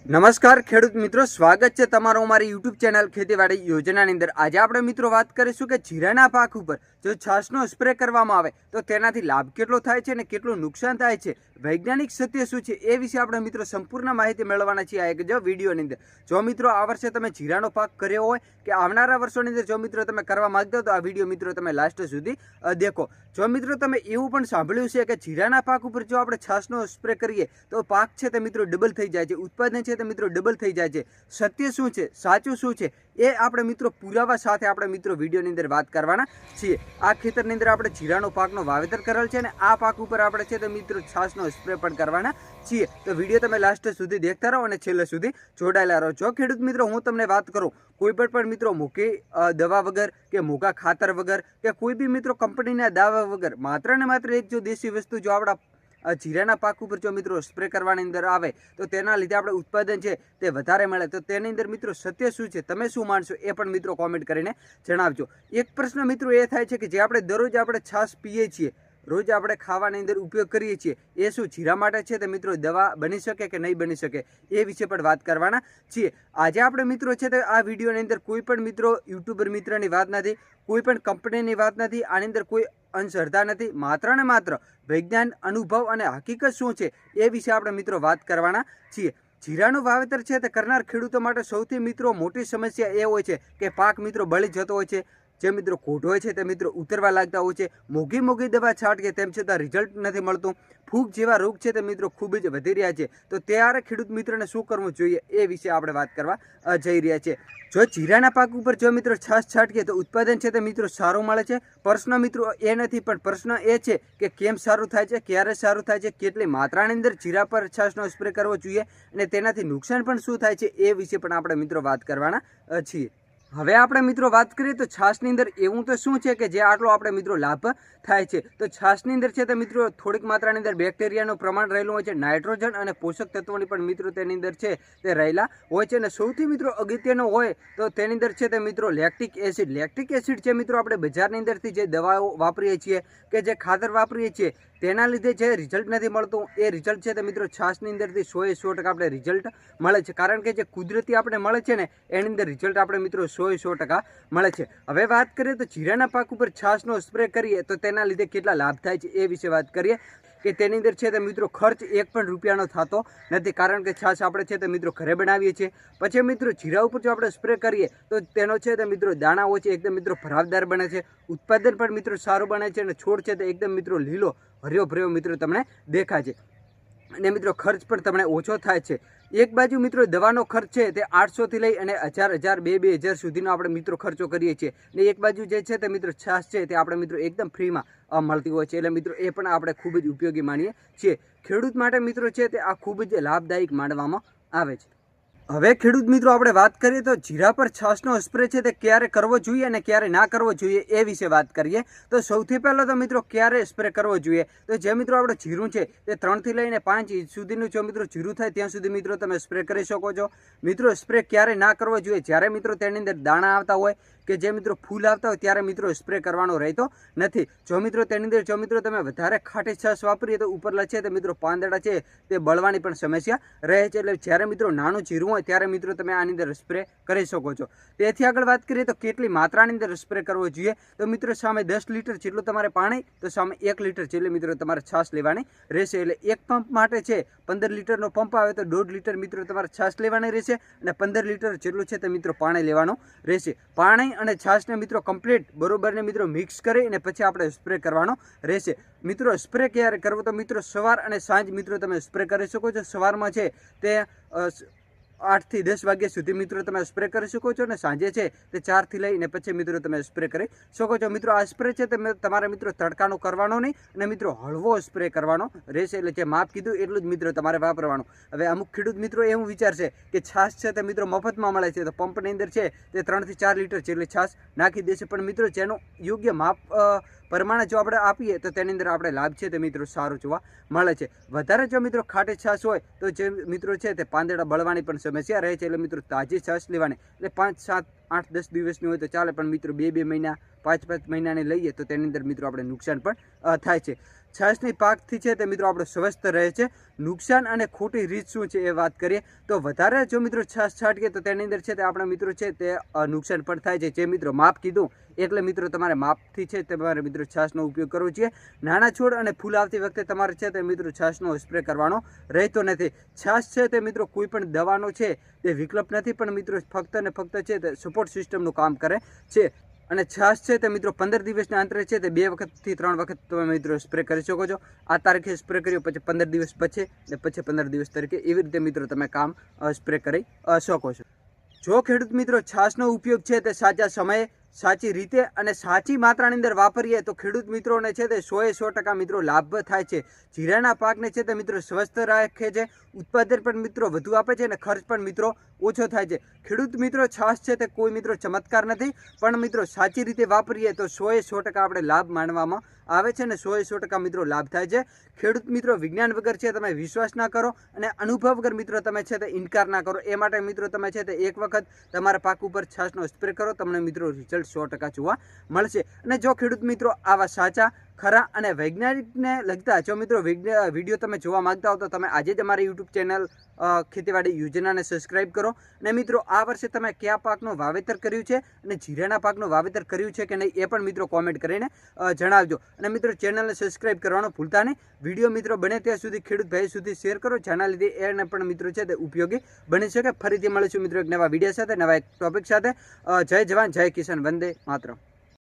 નમસ્કાર ખેડૂત મિત્રો, સ્વાગત છે તમારું અમારી યુટ્યુબ ચેનલ ખેતીવાડી યોજનાની અંદર। આજે આપણે મિત્રો વાત કરીશું કે જીરાના પાક ઉપર જો છાશનો સ્પ્રે કરવામાં આવે તો તેનાથી લાભ કેટલો થાય છે અને કેટલું નુકસાન થાય છે, વૈજ્ઞાનિક સત્ય શું છે, એ વિશે આપણે મિત્રો સંપૂર્ણ માહિતી મેળવવાના છીએ આ એક જો વિડીયોની અંદર। જો મિત્રો આ વર્ષે તમે જીરાનો પાક કર્યો હોય કે આવનારા વર્ષોની અંદર જો મિત્રો તમે કરવા માંગતા હો તો આ વિડીયો મિત્રો તમે લાસ્ટ સુધી દેખો। જો મિત્રો તમે એવું પણ સાંભળ્યું છે કે જીરાના પાક ઉપર જો આપણે છાશનો સ્પ્રે કરીએ તો પાક છે તે મિત્રો ડબલ થઈ જાય છે, ઉત્પાદન છે તે મિત્રો ડબલ થઈ જાય છે। સત્ય શું છે, સાચું શું છે, એ આપણે મિત્રો પુરાવા સાથે આપણે મિત્રો વિડીયોની અંદર વાત કરવાના છીએ। આ ખેતરની અંદર આપણે જીરાનો પાકનો વાવેતર કરેલ છે અને આ પાક ઉપર આપણે છે તો મિત્રો છાશનો સ્પ્રે પણ કરવાના છીએ। તો વિડીયો તમે લાસ્ટ સુધી દેખતા રહો અને છેલ્લે સુધી જોડાયેલા રહો। જો ખેડૂત મિત્રો હું તમને વાત કરું, કોઈ પણ મિત્રો મોટી દવા વગર કે મોટા ખાતર વગર કે કોઈ બી મિત્રો કંપનીના દાવા વગર માત્ર ને માત્ર એક જો દેશી વસ્તુ જો આપણા જીરાના પાક ઉપર જો મિત્રો સ્પ્રે કરવાની અંદર આવે તો તેના લીધે આપણે ઉત્પાદન છે તે વધારે મળે। તો તેની અંદર મિત્રો સત્ય શું છે, તમે શું માનશો એ પણ મિત્રો કોમેન્ટ કરીને જણાવજો। એક પ્રશ્ન મિત્રો એ થાય છે કે જે આપણે દરરોજ આપણે છાશ પીએ છીએ, રોજ આપણે ખાવાની અંદર ઉપયોગ કરીએ છીએ, એ શું જીરા માટે છે તે મિત્રો દવા બની શકે કે નહીં બની શકે, એ વિશે પણ વાત કરવાના છીએ। આજે આપણે મિત્રો છે તે આ વિડીયોની અંદર કોઈ પણ મિત્રો યુટ્યુબર મિત્રની વાત નથી, કોઈ પણ કંપનીની વાત નથી, આની અંદર કોઈ અંધશ્રદ્ધા નથી, માત્ર ને માત્ર વિજ્ઞાન, અનુભવ અને હકીકત શું છે એ વિશે આપણે મિત્રો વાત કરવાના છીએ। જીરાનું વાવેતર છે તે કરનાર ખેડૂતો માટે સૌથી મિત્રો મોટી સમસ્યા એ હોય છે કે પાક મિત્રો બળી જતો હોય છે, જે મિત્રો ખોટ હોય છે તે મિત્રો ઉતરવા લાગતા હોય છે, મોંઘી દવા છાંટીએ તેમ છતાં રિઝલ્ટ નથી મળતું, ફૂગ જેવા રોગ છે તે મિત્રો ખૂબ જ વધી રહ્યા છે। તો ત્યારે ખેડૂત મિત્રોને શું કરવું જોઈએ એ વિશે આપણે વાત કરવા જઈ રહ્યા છીએ। જો જીરાના પાક ઉપર જો મિત્રો છાશ છાંટીએ તો ઉત્પાદન છે તે મિત્રો સારું મળે છે। પ્રશ્ન મિત્રો એ નથી, પણ પ્રશ્ન એ છે કે કેમ સારું થાય છે, ક્યારે સારું થાય છે, કેટલી માત્રાની અંદર જીરા પર છાશનો સ્પ્રે કરવો જોઈએ અને તેનાથી નુકસાન પણ શું થાય છે એ વિશે પણ આપણે મિત્રો વાત કરવાના છીએ। હવે આપણે મિત્રો વાત કરીએ તો છાશની અંદર એવું તો શું છે કે જે આટલો આપણે મિત્રો લાભ થાય છે। તો છાશની અંદર છે તે મિત્રો થોડીક માત્રાની અંદર બેક્ટેરિયાનું પ્રમાણ રહેલું હોય છે, નાઇટ્રોજન અને પોષક તત્વોની પણ મિત્રો તેની અંદર છે તે રહેલા હોય છે। અને સૌથી મિત્રો અગત્યનો હોય તો તેની અંદર છે તે મિત્રો લેક્ટિક એસિડ છે મિત્રો આપણે બજારની અંદરથી જે દવાઓ વાપરીએ છીએ કે જે ખાતર વાપરીએ છીએ તેના લીધે જે રિઝલ્ટ નથી મળતું, એ રિઝલ્ટ છે તે મિત્રો છાશની અંદરથી 100% આપણે રિઝલ્ટ મળે છે, કારણ કે જે કુદરતી આપણે મળે છે ને એની અંદર રિઝલ્ટ આપણે મિત્રો 100% મળે છે। હવે વાત કરીએ તો જીરાના પાક ઉપર છાશનો સ્પ્રે કરીએ તો તેના લીધે કેટલા લાભ થાય છે એ વિશે વાત કરીએ કે તેની અંદર છે તે મિત્રો ખર્ચ એક પણ રૂપિયાનો થતો નથી, કારણ કે છાશ આપણે છે તે મિત્રો ઘરે બનાવીએ છીએ। પછી મિત્રો જીરા ઉપર જો આપણે સ્પ્રે કરીએ તો તેનો છે તે મિત્રો દાણા હોય છે એકદમ મિત્રો ભરાવદાર બને છે, ઉત્પાદન પણ મિત્રો સારું બને છે અને છોડ છે તે એકદમ મિત્રો લીલો હર્યો ભર્યો મિત્રો તમને દેખાય છે અને મિત્રો ખર્ચ પણ તમને ઓછો થાય છે। એક બાજુ મિત્રો દવાનો ખર્ચ છે તે 800 થી લઈ અને 1000, 2000 સુધીનો આપણે મિત્રો ખર્ચો કરીએ છીએ અને એક બાજુ જે છે તે મિત્રો છાશ છે તે આપણે મિત્રો એકદમ ફ્રીમાં મળતી હોય છે, એટલે મિત્રો એ પણ આપણે ખૂબ જ ઉપયોગી માનીએ છીએ। ખેડૂત માટે મિત્રો છે તે આ ખૂબ જ લાભદાયક માનવામાં આવે છે। હવે ખેડૂત મિત્રો આપણે વાત કરીએ તો જીરા પર છાશનો સ્પ્રે છે તે ક્યારે કરવો જોઈએ અને ક્યારે ના કરવો જોઈએ એ વિશે વાત કરીએ તો સૌથી પહેલાં તો મિત્રો ક્યારે સ્પ્રે કરવો જોઈએ તો જે મિત્રો આપણે જીરું છે તે 3 થી લઈને 5 ઇંચ સુધીનું જો મિત્રો જીરું થાય ત્યાં સુધી મિત્રો તમે સ્પ્રે કરી શકો છો। મિત્રો સ્પ્રે ક્યારે ના કરવો જોઈએ, જ્યારે મિત્રો તેની અંદર દાણા આવતા હોય કે જે મિત્રો ફૂલ આવતા હોય ત્યારે મિત્રો સ્પ્રે કરવાનો રહેતો નથી। જો મિત્રો તેની અંદર જો મિત્રો તમે વધારે ખાટી છાશ વાપરીએ તો ઉપરલા છે તે મિત્રો પાંદડા છે તે બળવાની પણ સમસ્યા રહે છે, એટલે જ્યારે મિત્રો નાનું જીરું હોય ત્યારે મિત્રો તમે આની અંદર સ્પ્રે કરી શકો છો। તેથી આગળ વાત કરીએ તો કેટલી માત્રાની અંદર સ્પ્રે કરવો જોઈએ તો મિત્રો સામે 10 લીટર જેટલું તમારે પાણી તો સામે 1 લીટર જેટલી મિત્રો તમારે છાશ લેવાની રહેશે, એટલે એક પંપ માટે છે 15 લીટરનો પંપ આવે તો 1.5 લીટર મિત્રો તમારે છાશ લેવાની રહેશે અને 15 લીટર જેટલું છે તે મિત્રો પાણી લેવાનું રહેશે। પાણી અને છાશને મિત્રો કમ્પ્લીટ બરોબરને મિત્રો મિક્સ કરી અને પછી આપણે સ્પ્રે કરવાનો રહેશે। મિત્રો સ્પ્રે ક્યારે કરવો તો મિત્રો સવાર અને સાંજ મિત્રો તમે સ્પ્રે કરી શકો છો। સવારમાં છે તે 8 થી 10 વાગ્યા સુધી મિત્રો તમે સ્પ્રે કરી શકો છો અને સાંજે છે તે 4 થી લઈને પછી મિત્રો તમે સ્પ્રે કરી શકો છો। મિત્રો આ સ્પ્રે છે તમે તમારે મિત્રો તડકાનો કરવાનો નહીં અને મિત્રો હળવો સ્પ્રે કરવાનો રહેશે, એટલે જે માપ કીધું એટલું જ મિત્રો તમારે વાપરવાનું। હવે અમુક ખેડૂત મિત્રો એવું વિચારશે કે છાશ છે તે મિત્રો મફતમાં મળે છે તો પંપની અંદર છે તે 3 થી 4 લીટર જેટલી છાશ નાખી દેશે, પણ મિત્રો જેનું યોગ્ય માપ પ્રમાણે જો આપણે આપીએ તો તેની અંદર આપણે લાભ છે તે મિત્રો સારું જોવા મળે છે। વધારે જો મિત્રો ખાટી છાશ હોય તો જે મિત્રો છે તે પાંદડા બળવાની પણ સમસ્યા રહે છે, એટલે મિત્રો તાજી છાશ લેવાની, એટલે 5, 7, 8, 10 દિવસની હોય તો ચાલે, પણ મિત્રો 2 મહિના 5 મહિનાની લઈએ તો તેની અંદર મિત્રો આપણે નુકસાન પણ થાય છે. છાશની પાકથી છે તે મિત્રો આપણો સ્વસ્થ રહે છે. નુકસાન અને ખોટી રીત શું છે એ વાત કરીએ તો વધારે જો મિત્રો છાશ છાંટીએ તો તેની અંદર છે તે આપણા મિત્રો છે તે નુકસાન પણ થાય છે. જે મિત્રો માપ કીધું એટલે મિત્રો તમારે માપથી છે તમારે મિત્રો છાશનો ઉપયોગ કરવો જોઈએ. નાના છોડ અને ફૂલ આવતી વખતે તમારે છે તે મિત્રો છાશનો સ્પ્રે કરવાનો રહેતો નથી. છાશ છે તે મિત્રો કોઈ પણ દવાનો છે તે વિકલ્પ નથી, પણ મિત્રો ફક્ત ને ફક્ત છે તે સપોર્ટ સિસ્ટમનું કામ કરે છે. અને છાશ છે તે મિત્રો 15 દિવસના અંતરે છે તે 2 વખતથી 3 વખત તમે મિત્રો સ્પ્રે કરી શકો છો. આ તારીખે સ્પ્રે કર્યો પછી 15 દિવસ પછી ને પછી 15 દિવસ તરીકે એવી રીતે મિત્રો તમે કામ સ્પ્રે કરી શકો છો. જો ખેડૂત મિત્રો છાશનો ઉપયોગ છે તે સાચા સમયે, સાચી રીતે અને સાચી માત્રાની અંદર વાપરીએ તો ખેડૂત મિત્રોને છે તે 100% મિત્રો લાભ થાય છે. જીરાના પાકને છે તે મિત્રો સ્વસ્થ રાખે છે, ઉત્પાદન પણ મિત્રો વધુ આપે છે અને ખર્ચ પણ મિત્રો ઓછો થાય છે. ખેડૂત મિત્રો છાશ છે તે કોઈ મિત્રો ચમત્કાર નથી, પણ મિત્રો સાચી રીતે વાપરીએ તો 100% આપણે લાભ માનવામાં આવે છે અને 100% મિત્રો લાભ થાય છે. ખેડૂત મિત્રો વિજ્ઞાન વગર છે તમે વિશ્વાસ ના કરો અને અનુભવ વગર મિત્રો તમે છે તે ઇનકાર ના કરો. એ માટે મિત્રો તમે છે તે એક વખત તમારા પાક ઉપર છાશનો સ્પ્રે કરો, તમને મિત્રો રિઝલ્ટ 100% જોવા મળશે. અને જો ખેડૂત મિત્રો આવા સાચા, ખરા અને વૈજ્ઞાનિકને લગતા જો મિત્રો વિડીયો તમે જોવા માંગતા હો તો તમે આજે જ અમારી યુટ્યુબ ચેનલ ખેતીવાડી યોજનાને સબસ્ક્રાઇબ કરો. અને મિત્રો આ વર્ષે તમે કયા પાકનું વાવેતર કર્યું છે અને જીરાના પાકનું વાવેતર કર્યું છે કે નહીં એ પણ મિત્રો કોમેન્ટ કરીને જણાવજો. અને મિત્રો ચેનલને સબસ્ક્રાઇબ કરવાનું ભૂલતા નહીં. વિડીયો મિત્રો બને ત્યાં સુધી ખેડૂત ભાઈ સુધી શેર કરો, જેના લીધે એને પણ મિત્રો છે તે ઉપયોગી બની શકે. ફરીથી મળીશું મિત્રો એક નવા વિડીયો સાથે, નવા એક ટોપિક સાથે. જય જવાન, જય કિસાન, વંદે માતરમ.